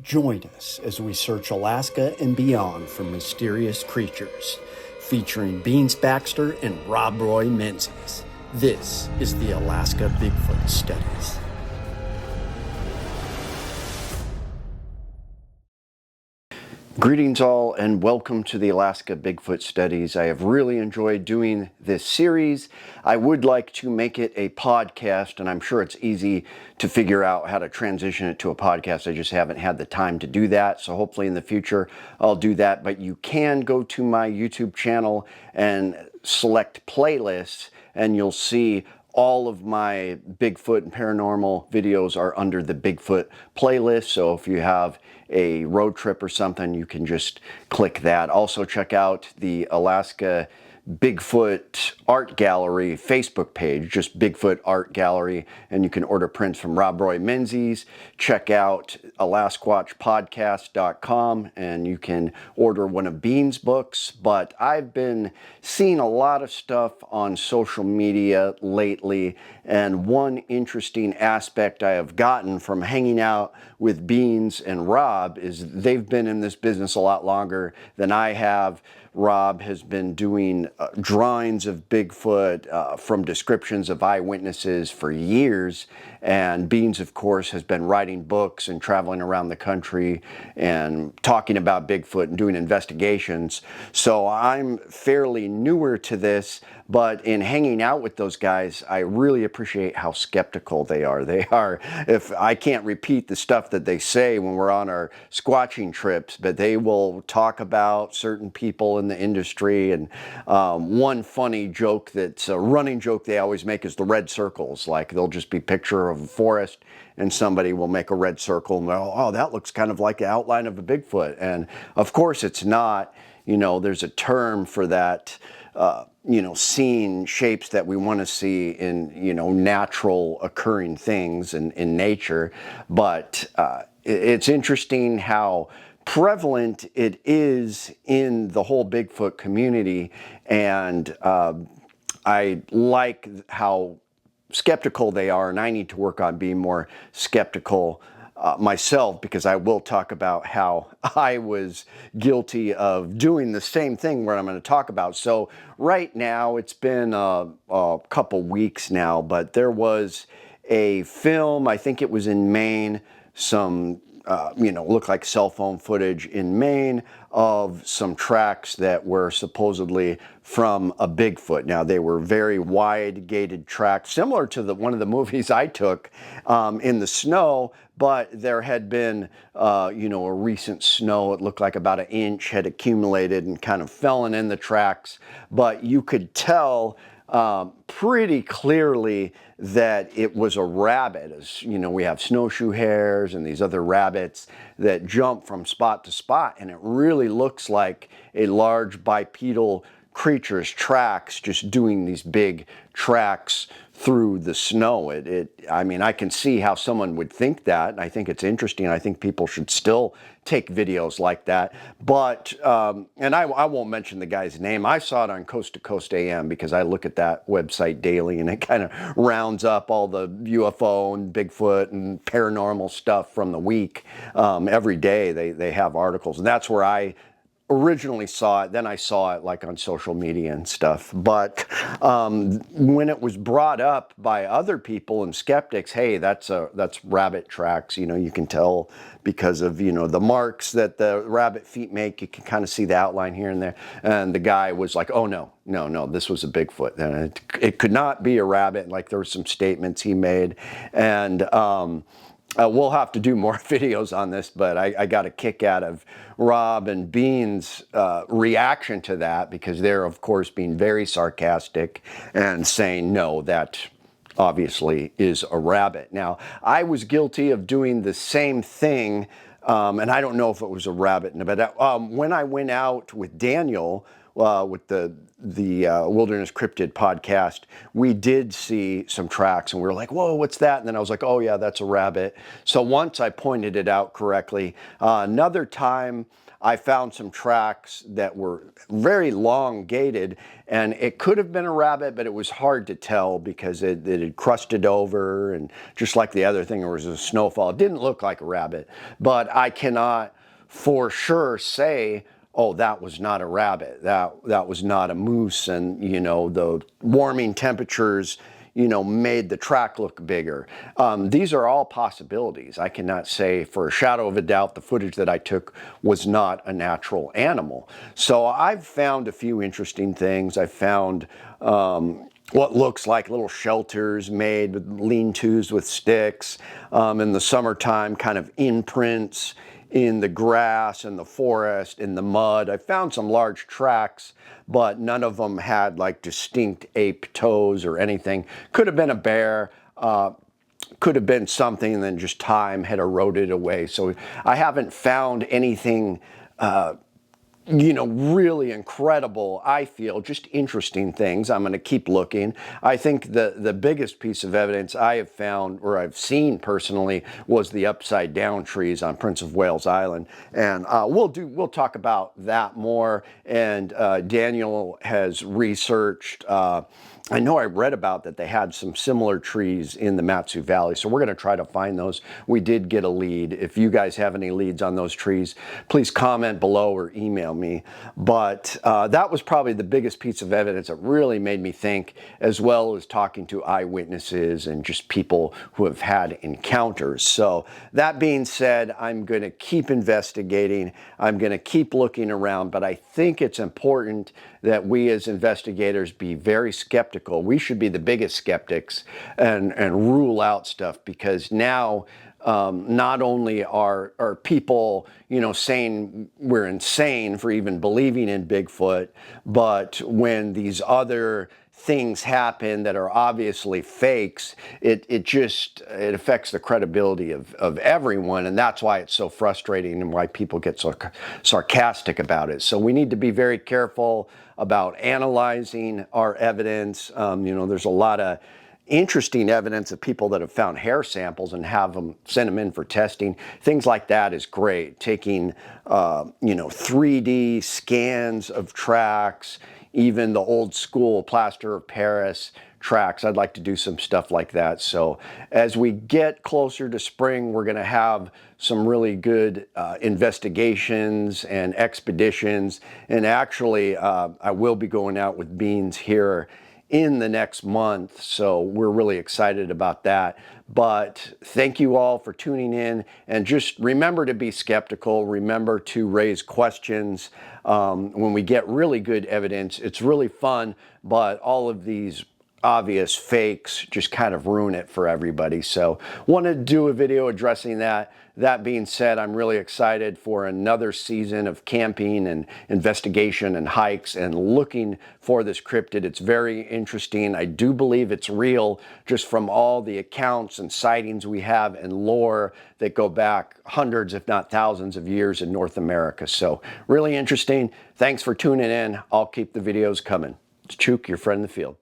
Join us as we search Alaska and beyond for mysterious creatures, featuring Beans Baxter and Rob Roy Menzies. This is the Alaska Bigfoot Studies. Greetings all and welcome to the Alaska Bigfoot Studies. I have really enjoyed doing this series. I would like to make it a podcast, and I'm sure it's easy to figure out how to transition it to a podcast. I just haven't had the time to do that, so hopefully in the future I'll do that. But you can go to my YouTube channel and select playlists, and you'll see all of my Bigfoot and paranormal videos are under the Bigfoot playlist. So if you have a road trip or something, you can just click that. Also check out the Alaska Bigfoot Art Gallery Facebook page, just Bigfoot Art Gallery, and you can order prints from Rob Roy Menzies. Check out alasquatchpodcast.com and you can order one of Bean's books. But I've been seeing a lot of stuff on social media lately, and one interesting aspect I have gotten from hanging out with Beans and Rob is they've been in this business a lot longer than I have. Rob has been doing drawings of Bigfoot from descriptions of eyewitnesses for years, and Beans, of course, has been writing books and traveling around the country and talking about Bigfoot and doing investigations. So I'm fairly newer to this, but in hanging out with those guys, I really appreciate how skeptical they are. If I can't repeat the stuff that they say when we're on our squatching trips, but they will talk about certain people in the industry. And one funny joke that's a running joke they always make is the red circles. Like they'll just be picture of a forest and somebody will make a red circle and go, oh, that looks kind of like the outline of a Bigfoot. And of course it's not. You know, there's a term for that, seeing shapes that we want to see in, natural occurring things in nature. But it's interesting how prevalent it is in the whole Bigfoot community. And I like how skeptical they are, and I need to work on being more skeptical myself, because I will talk about how I was guilty of doing the same thing where I'm going to talk about. So right now, it's been a couple weeks now, but there was a film, I think it was in Maine, some looked like cell phone footage in Maine of some tracks that were supposedly from a Bigfoot. Now, they were very wide gated tracks, similar to one of the movies I took in the snow, but there had been, a recent snow. It looked like about an inch had accumulated and kind of fallen in the tracks, but you could tell pretty clearly that it was a rabbit. As you know, we have snowshoe hares and these other rabbits that jump from spot to spot, and it really looks like a large bipedal creature's tracks just doing these big tracks through the snow. I mean, I can see how someone would think that, and I think it's interesting. I think people should still take videos like that. But, and I won't mention the guy's name. I saw it on Coast to Coast AM because I look at that website daily, and it kind of rounds up all the UFO and Bigfoot and paranormal stuff from the week. Every day they have articles, and that's where I originally saw it. Then I saw it like on social media and stuff. But when it was brought up by other people and skeptics, hey, that's rabbit tracks. You can tell because of the marks that the rabbit feet make. You can kind of see the outline here and there. And the guy was like, oh no, this was a Bigfoot. And it could not be a rabbit. Like there were some statements he made, and we'll have to do more videos on this, but I got a kick out of Rob and Bean's reaction to that, because they're, of course, being very sarcastic and saying, no, that obviously is a rabbit. Now, I was guilty of doing the same thing, and I don't know if it was a rabbit, but when I went out with Daniel, with the Wilderness Cryptid podcast, we did see some tracks and we were like, whoa, what's that? And then I was like, oh yeah, that's a rabbit. So once I pointed it out correctly. Another time I found some tracks that were very elongated, and it could have been a rabbit, but it was hard to tell because it had crusted over, and just like the other thing, there was a snowfall. It didn't look like a rabbit, but I cannot for sure say, oh, that was not a rabbit, that was not a moose. And you know, the warming temperatures, you know, made the track look bigger. These are all possibilities. I cannot say for a shadow of a doubt the footage that I took was not a natural animal. So I've found a few interesting things. I found what looks like little shelters made with lean-tos with sticks. In the summertime, kind of imprints in the grass, in the forest, in the mud. I found some large tracks, but none of them had like distinct ape toes or anything. Could have been a bear, could have been something, and then just time had eroded away. So I haven't found anything you know, really incredible, I feel, just interesting things. I'm going to keep looking. I think the biggest piece of evidence I have found, or I've seen personally, was the upside down trees on Prince of Wales Island. And we'll talk about that more. And Daniel has researched, I know I read about that they had some similar trees in the Matsu Valley, so we're going to try to find those. We did get a lead. If you guys have any leads on those trees, please comment below or email me. But that was probably the biggest piece of evidence that really made me think, as well as talking to eyewitnesses and just people who have had encounters. So that being said, I'm going to keep investigating. I'm going to keep looking around, but I think it's important that we as investigators be very skeptical. We should be the biggest skeptics and rule out stuff, because now not only are people, you know, saying we're insane for even believing in Bigfoot, but when these other things happen that are obviously fakes, it affects the credibility of everyone, and that's why it's so frustrating and why people get so sarcastic about it. So we need to be very careful about analyzing our evidence. You know, there's a lot of interesting evidence of people that have found hair samples and have them send them in for testing. Things like that is great. Taking you know, 3D scans of tracks, even the old school plaster of Paris tracks. I'd like to do some stuff like that. So as we get closer to spring, we're going to have some really good investigations and expeditions. And actually, I will be going out with Beans here in the next month, so we're really excited about that. But thank you all for tuning in, and just remember to be skeptical. Remember to raise questions when we get really good evidence. It's really fun, but all of these obvious fakes just kind of ruin it for everybody. So wanted to do a video addressing that. That being said, I'm really excited for another season of camping and investigation and hikes and looking for this cryptid. It's very interesting. I do believe it's real, just from all the accounts and sightings we have and lore that go back hundreds, if not thousands of years in North America. So really interesting. Thanks for tuning in. I'll keep the videos coming. It's Chook, your friend in the field.